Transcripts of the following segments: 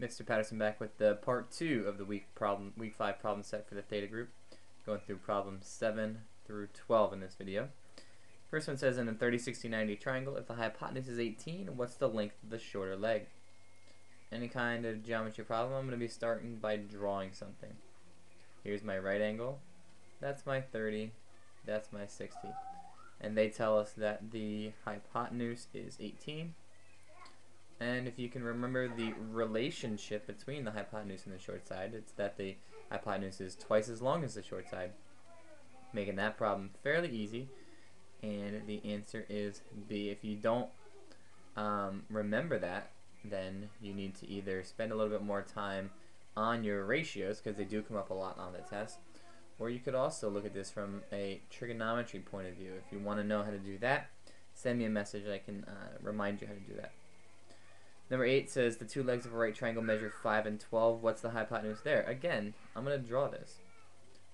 Mr. Patterson back with the part 2 of the week 5 problem set for the theta group. Going through problems 7 through 12 in this video. First one says, in a 30, 60, 90 triangle, if the hypotenuse is 18, what's the length of the shorter leg? Any kind of geometry problem, I'm going to be starting by drawing something. Here's my right angle, that's my 30, that's my 60. And they tell us that the hypotenuse is 18. And if you can remember the relationship between the hypotenuse and the short side, it's that the hypotenuse is twice as long as the short side, making that problem fairly easy. And the answer is B. If you don't remember that, then you need to either spend a little bit more time on your ratios, because they do come up a lot on the test, or you could also look at this from a trigonometry point of view. If you want to know how to do that, send me a message. I can remind you how to do that. Number 8 says the two legs of a right triangle measure 5 and 12. What's the hypotenuse there? Again, I'm going to draw this.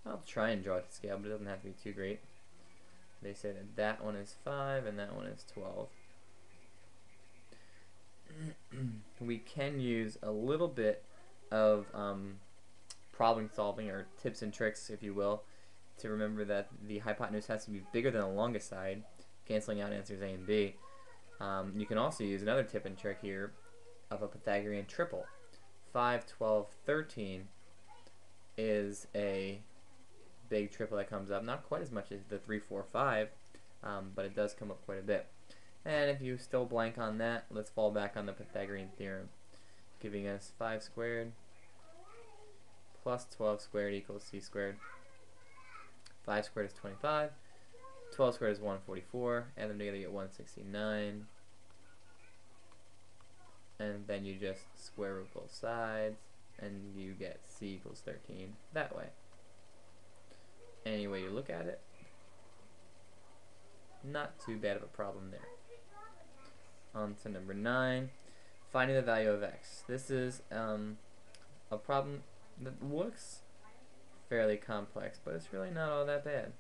I'll try and draw it to scale, but it doesn't have to be too great. They say that that one is 5 and that one is 12. We can use a little bit of problem solving, or tips and tricks, if you will, to remember that the hypotenuse has to be bigger than the longest side, canceling out answers A and B. You can also use another tip and trick here of a Pythagorean triple. 5, 12, 13 is a big triple that comes up, not quite as much as the 3, 4, 5, but it does come up quite a bit. And if you still blank on that, let's fall back on the Pythagorean theorem, giving us 5 squared plus 12 squared equals c squared. 5 squared is 25, 12 squared is 144, add them together you get 169, and then you just square root both sides, and you get c equals 13 that way. Any way you look at it, not too bad of a problem there. On to number 9, finding the value of x. This is a problem that looks fairly complex, but it's really not all that bad.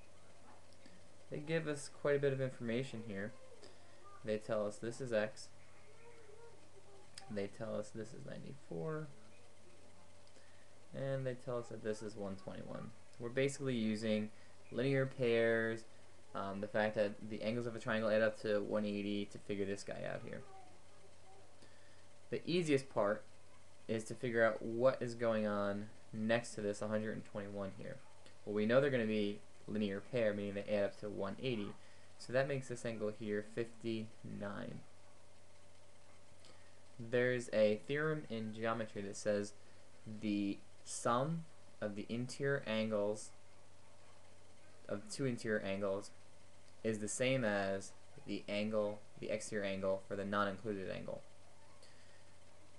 They give us quite a bit of information here. They tell us this is x. They tell us this is 94. And they tell us that this is 121. We're basically using linear pairs, the fact that the angles of a triangle add up to 180 to figure this guy out here. The easiest part is to figure out what is going on next to this 121 here. Well, we know they're going to be linear pair, meaning they add up to 180. So that makes this angle here 59. There's a theorem in geometry that says the sum of the interior angles of two interior angles is the same as the exterior angle for the non-included angle.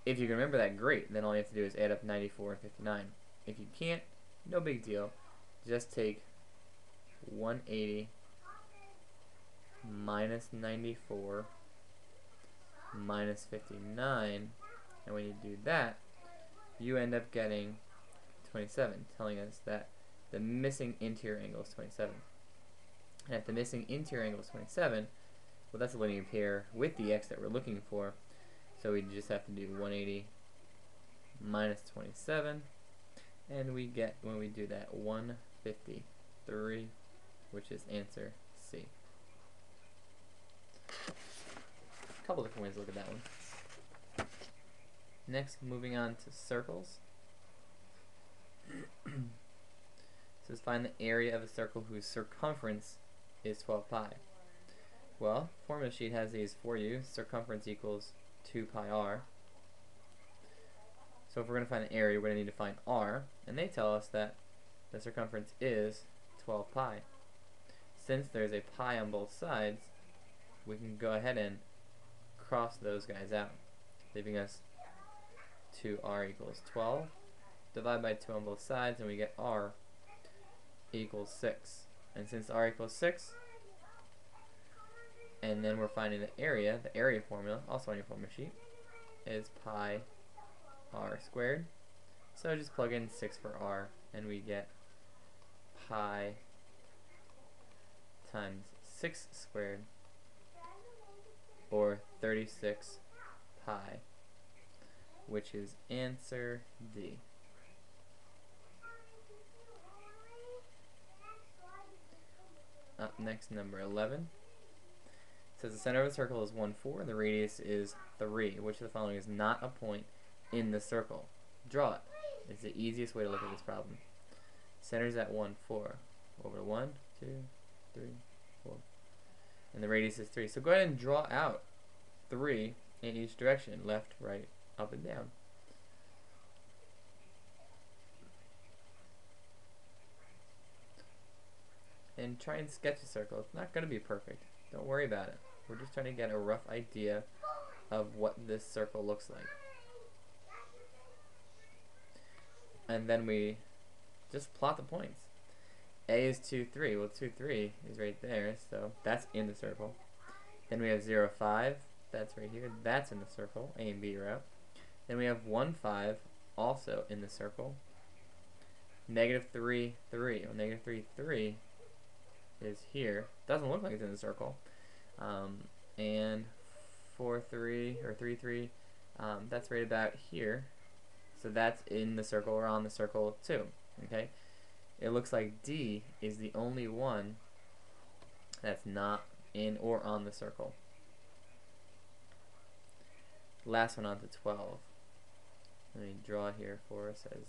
If you can remember that, great. Then all you have to do is add up 94 and 59. If you can't, no big deal. Just take 180 minus 94 minus 59, and when you do that, you end up getting 27, telling us that the missing interior angle is 27. And if the missing interior angle is 27, well, that's a linear pair with the x that we're looking for. So we just have to do 180 minus 27, and we get, when we do that, 153, which is answer C. A couple different ways to look at that one. Next, moving on to circles. It says find the area of a circle whose circumference is 12 pi. Well, formula sheet has these for you. Circumference equals 2 pi r. So if we're going to find the area, we're going to need to find r, and they tell us that the circumference is 12 pi. Since there's a pi on both sides, we can go ahead and cross those guys out, leaving us 2r equals 12. Divide by 2 on both sides, and we get r equals 6. And since r equals 6, and then we're finding the area formula, also on your formula sheet, is pi r squared. So just plug in 6 for r, and we get pi times 6 squared, or 36 pi, which is answer D. Up next, number 11. It says the center of the circle is 1, 4, and the radius is 3. Which of the following is not a point in the circle? Draw it. It's the easiest way to look at this problem. Center's at 1, 4. Over to 1, 2, 3, 4. And the radius is 3. So go ahead and draw out 3 in each direction. Left, right, up, and down. And try and sketch a circle. It's not going to be perfect. Don't worry about it. We're just trying to get a rough idea of what this circle looks like. And then we just plot the points. A is 2, 3. Well, 2, 3 is right there, so that's in the circle. Then we have 0, 5. That's right here. That's in the circle. A and B are out. Then we have 1, 5, also in the circle. Negative 3, 3. Well, negative 3, 3 is here. Doesn't look like it's in the circle. And 4, 3, or 3, 3, that's right about here. So that's in the circle or on the circle too. Okay? It looks like D is the only one that's not in or on the circle. Last one on to 12. Let me draw here for us as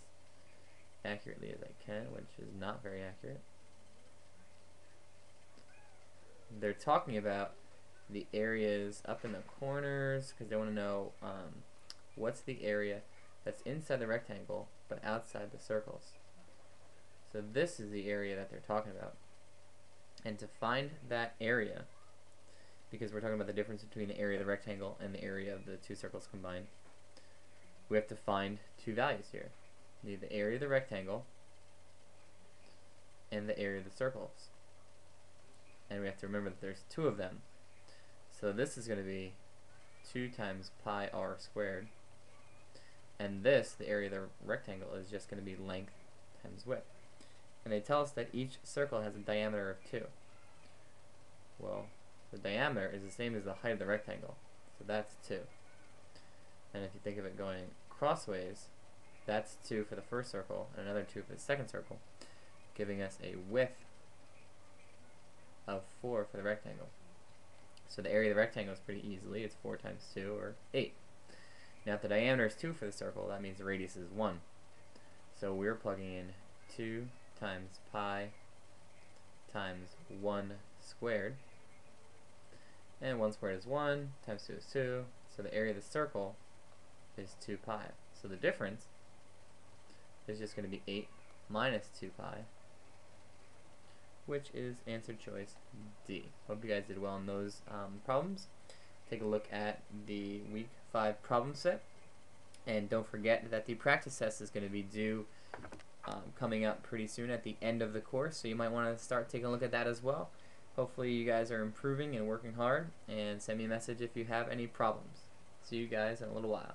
accurately as I can, which is not very accurate. They're talking about the areas up in the corners because they want to know what's the area that's inside the rectangle but outside the circles. So this is the area that they're talking about. And to find that area, because we're talking about the difference between the area of the rectangle and the area of the two circles combined, we have to find two values here. We need the area of the rectangle and the area of the circles. And we have to remember that there's two of them. So this is going to be 2 times pi r squared. And this, the area of the rectangle, is just going to be length times width. And they tell us that each circle has a diameter of 2. Well, the diameter is the same as the height of the rectangle. So that's 2. And if you think of it going crossways, that's 2 for the first circle and another 2 for the second circle, giving us a width of 4 for the rectangle. So the area of the rectangle is pretty easily, it's 4 times 2, or 8. Now if the diameter is 2 for the circle, that means the radius is 1. So we're plugging in 2 times pi times 1 squared. And 1 squared is 1, times 2 is 2. So the area of the circle is 2 pi. So the difference is just going to be 8 minus 2 pi, which is answer choice D. Hope you guys did well on those problems. Take a look at the week 5 problem set. And don't forget that the practice test is going to be due coming up pretty soon at the end of the course. So you might want to start taking a look at that as well. Hopefully you guys are improving and working hard. And send me a message if you have any problems. See you guys in a little while.